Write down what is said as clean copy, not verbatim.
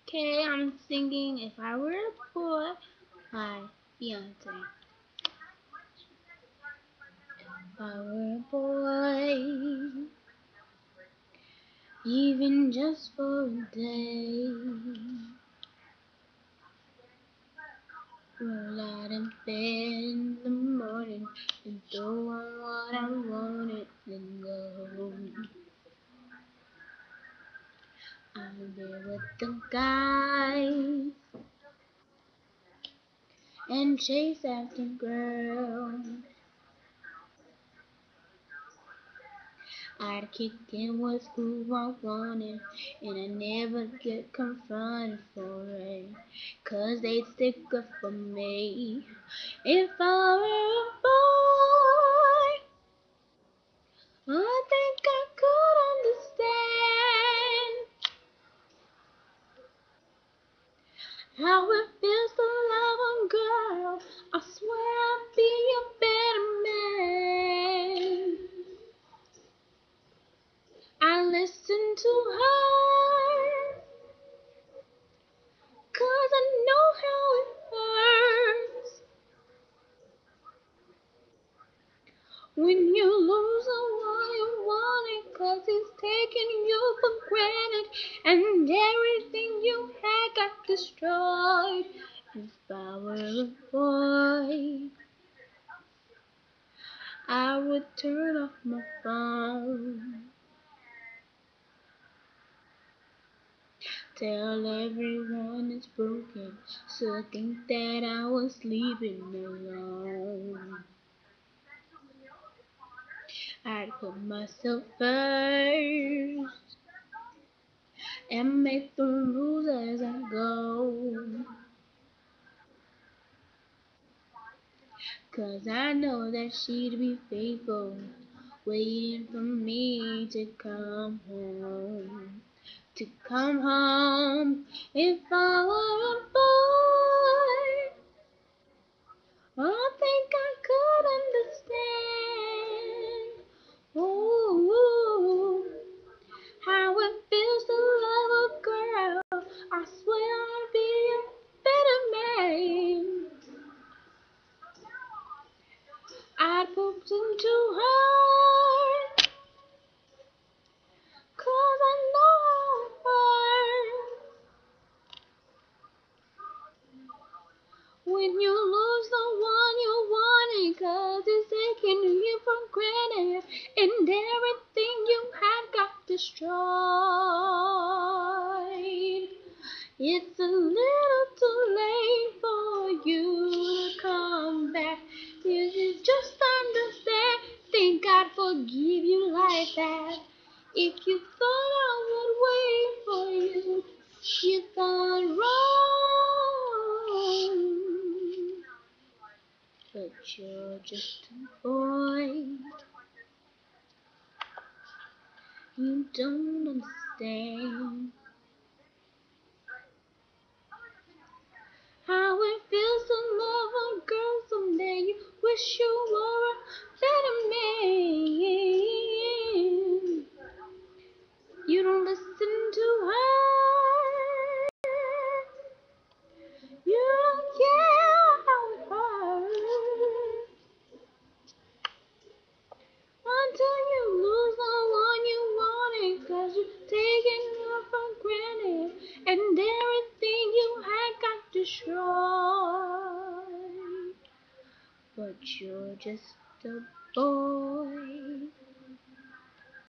Okay, I'm singing If I Were a Boy by Beyonce. If I were a boy, even just for a day, roll out of bed in the morning and throw on what I wanted and go. I'll be with the guys and chase after girls. I'd kick in with who I wanted, and I never get confronted for it, 'cause they'd stick up for me. If I were a boy, I think I could understand how it feels to love a girl. I swear I'd be a better man. I listen to her, 'cause I know how it hurts when you lose the one you wanted, 'cause it's taking you for granted and everything you had got destroyed. If I were a boy, I would turn off my phone, tell everyone it's broken, so I think that I was sleeping alone. I'd put myself first and make the rules as I go, 'cause I know that she'd be faithful, waiting for me to come home. To come home. If I were a boy, I think I could understand. Ooh, how it feels to love a girl. I swear I'd be a better man. I'd put into her, 'cause I know how it hurts when you lose the one you wanted, 'cause it's taking you for granted and everything you had got destroyed. It's a little too late for you to come back. You just understand. Think I'd forgive you like that. If you thought I would wait for you, you thought wrong. But you're just a boy. You don't understand how it feels to love a girl someday. You wish you were a better man. You don't listen to her. You don't care how it hurts until you lose the one you wanted, 'cause you're taking her for granted and everything you had got destroyed. But you're just a boy.